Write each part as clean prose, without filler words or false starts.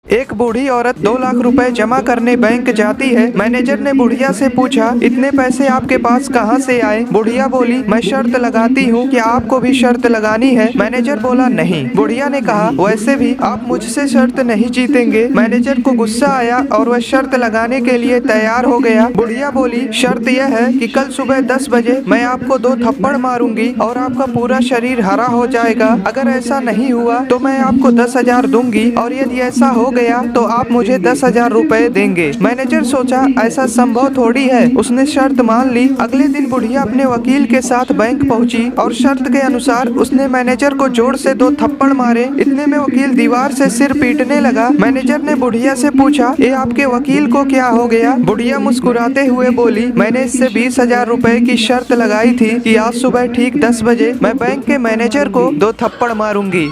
एक बूढ़ी औरत 2 लाख रुपए जमा करने बैंक जाती है। मैनेजर ने बुढ़िया से पूछा, इतने पैसे आपके पास कहाँ से आए? बुढ़िया बोली, मैं शर्त लगाती हूँ कि आपको भी शर्त लगानी है। मैनेजर बोला, नहीं। बुढ़िया ने कहा, वैसे भी आप मुझसे शर्त नहीं जीतेंगे। मैनेजर को गुस्सा आया और वह शर्त लगाने के लिए तैयार हो गया। बुढ़िया बोली, शर्त यह है कि कल सुबह 10 बजे मैं आपको 2 थप्पड़ मारूंगी और आपका पूरा शरीर हरा हो जाएगा। अगर ऐसा नहीं हुआ तो मैं आपको 10,000 दूंगी और यदि ऐसा हो गया तो आप मुझे 10,000 रुपए देंगे। मैनेजर सोचा, ऐसा संभव थोड़ी है। उसने शर्त मान ली। अगले दिन बुढ़िया अपने वकील के साथ बैंक पहुंची और शर्त के अनुसार उसने मैनेजर को जोर से 2 थप्पड़ मारे। इतने में वकील दीवार से सिर पीटने लगा। मैनेजर ने बुढ़िया से पूछा, ये आपके वकील को क्या हो गया? बुढ़िया मुस्कुराते हुए बोली, मैंने इससे 20,000 रुपए की शर्त लगाई थी कि आज सुबह ठीक 10 बजे मैं बैंक के मैनेजर को 2 थप्पड़ मारूंगी।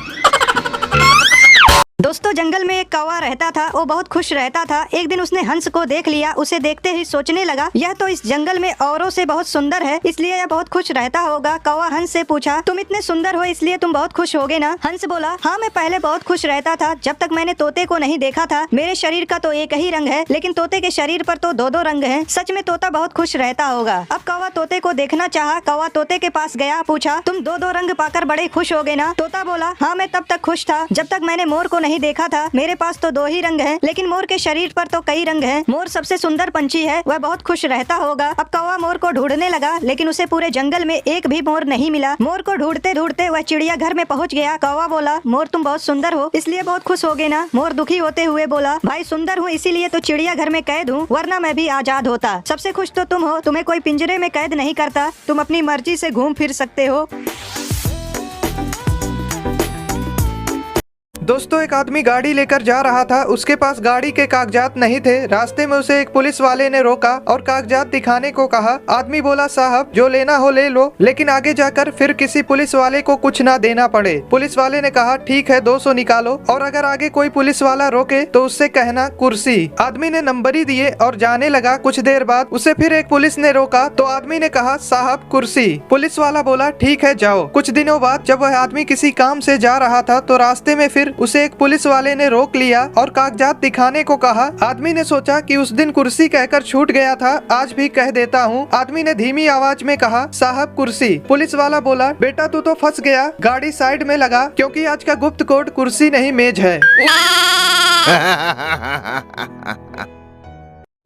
दोस्तों, जंगल में एक कौवा रहता था। वो बहुत खुश रहता था। एक दिन उसने हंस को देख लिया। उसे देखते ही सोचने लगा, यह तो इस जंगल में औरों से बहुत सुंदर है, इसलिए यह बहुत खुश रहता होगा। कौवा हंस से पूछा, तुम इतने सुंदर हो इसलिए तुम बहुत खुश होगे ना? हंस बोला, हाँ, मैं पहले बहुत खुश रहता था जब तक मैंने तोते को नहीं देखा था। मेरे शरीर का तो एक ही रंग है, लेकिन तोते के शरीर पर तो 2-2 रंग है। सच में तोता बहुत खुश रहता होगा। अब कौवा तोते को देखना चाहा। कौवा तोते के पास गया, पूछा, तुम 2-2 रंग पाकर बड़े खुश होगे ना? तोता बोला, हाँ, मैं तब तक खुश था जब तक मैंने मोर को नहीं देखा था। मेरे पास तो 2 ही रंग हैं, लेकिन मोर के शरीर पर तो कई रंग हैं। मोर सबसे सुंदर पंछी है, वह बहुत खुश रहता होगा। अब कौवा मोर को ढूंढने लगा, लेकिन उसे पूरे जंगल में एक भी मोर नहीं मिला। मोर को ढूंढते ढूंढते वह चिड़िया घर में पहुंच गया। कौवा बोला, मोर तुम बहुत सुंदर हो इसलिए बहुत खुश होगे ना? मोर दुखी होते हुए बोला, भाई, सुंदर हूँ इसीलिए तो चिड़िया घर में कैद हूँ, वरना मैं भी आजाद होता। सबसे खुश तो तुम हो, तुम्हें कोई पिंजरे में कैद नहीं करता, तुम अपनी मर्जी से घूम फिर सकते हो। दोस्तों, एक आदमी गाड़ी लेकर जा रहा था। उसके पास गाड़ी के कागजात नहीं थे। रास्ते में उसे एक पुलिस वाले ने रोका और कागजात दिखाने को कहा। आदमी बोला, साहब, जो लेना हो ले लो, लेकिन आगे जाकर फिर किसी पुलिस वाले को कुछ ना देना पड़े। पुलिस वाले ने कहा, ठीक है, 200 निकालो, और अगर आगे कोई पुलिस वाला रोके तो उससे कहना कुर्सी। आदमी ने नंबरी दिए और जाने लगा। कुछ देर बाद उसे फिर एक पुलिस ने रोका तो आदमी ने कहा, साहब, कुर्सी। पुलिस वाला बोला, ठीक है, जाओ। कुछ दिनों बाद जब वह आदमी किसी काम से जा रहा था तो रास्ते में फिर उसे एक पुलिस वाले ने रोक लिया और कागजात दिखाने को कहा। आदमी ने सोचा कि उस दिन कुर्सी कहकर छूट गया था, आज भी कह देता हूँ। आदमी ने धीमी आवाज में कहा, साहब, कुर्सी। पुलिस वाला बोला, बेटा, तू तो फंस गया। गाड़ी साइड में लगा, क्योंकि आज का गुप्त कोड कुर्सी नहीं मेज है।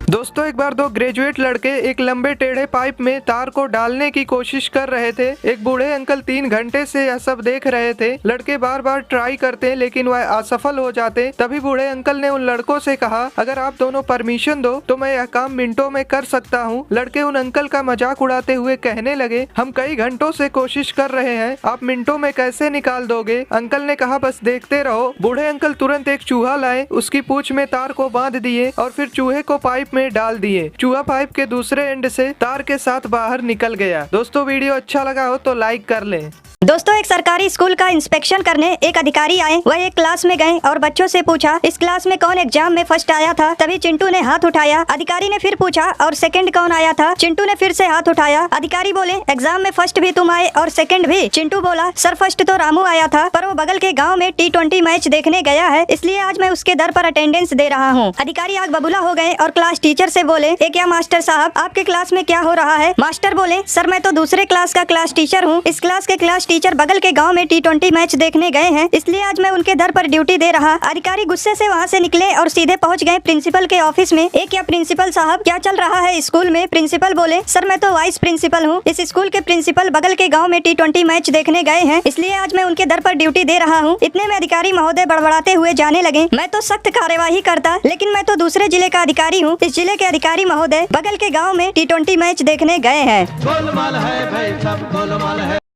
दोस्तों, एक बार 2 ग्रेजुएट लड़के एक लंबे टेढ़े पाइप में तार को डालने की कोशिश कर रहे थे। एक बूढ़े अंकल 3 घंटे से यह सब देख रहे थे। लड़के बार बार ट्राई करते लेकिन वह असफल हो जाते। तभी बूढ़े अंकल ने उन लड़कों से कहा, अगर आप दोनों परमिशन दो तो मैं यह काम मिनटों में कर सकता हूँ। लड़के उन अंकल का मजाक उड़ाते हुए कहने लगे, हम कई घंटों से कोशिश कर रहे हैं, आप मिनटों में कैसे निकाल दोगे? अंकल ने कहा, बस देखते रहो। बूढ़े अंकल तुरंत एक चूहा लाए, उसकी पूंछ में तार को बांध दिए और फिर चूहे को पाइप में डाल दिए। चूहा पाइप के दूसरे एंड से तार के साथ बाहर निकल गया। दोस्तों, वीडियो अच्छा लगा हो तो लाइक कर लें। दोस्तों, एक सरकारी स्कूल का इंस्पेक्शन करने एक अधिकारी आए। वह एक क्लास में गए और बच्चों से पूछा, इस क्लास में कौन एग्जाम में फर्स्ट आया था? तभी चिंटू ने हाथ उठाया। अधिकारी ने फिर पूछा, और सेकंड कौन आया था? चिंटू ने फिर से हाथ उठाया। अधिकारी बोले, एग्जाम में फर्स्ट भी तुम आए और सेकंड भी? चिंटू बोला, सर, फर्स्ट तो रामू आया था, पर वो बगल के गाँव में T20 मैच देखने गया है, इसलिए आज मैं उसके दर पर अटेंडेंस दे रहा हूँ। अधिकारी आग बबूला हो गए और क्लास टीचर से बोले, क्या मास्टर साहब, आपके क्लास में क्या हो रहा है? मास्टर बोले, सर, मैं तो दूसरे क्लास का क्लास टीचर हूँ। इस क्लास के क्लास टीचर बगल के गांव में T20 मैच देखने गए हैं, इसलिए आज मैं उनके दर पर ड्यूटी दे रहा। अधिकारी गुस्से से वहां से निकले और सीधे पहुंच गए प्रिंसिपल के ऑफिस में। क्या प्रिंसिपल साहब, क्या चल रहा है स्कूल में? प्रिंसिपल बोले, सर, मैं तो वाइस प्रिंसिपल हूँ। इस स्कूल के प्रिंसिपल बगल के गाँव में T20 मैच देखने गए हैं, इसलिए आज मैं उनके दर पर ड्यूटी दे रहा हूँ। इतने में अधिकारी महोदय बड़बड़ाते हुए जाने लगे, मैं तो सख्त कार्यवाही करता, लेकिन मैं तो दूसरे जिले का अधिकारी हूँ। इस जिले के अधिकारी महोदय बगल के गाँव में T20 मैच देखने गए हैं। गोलमाल है भाई, सब गोलमाल है।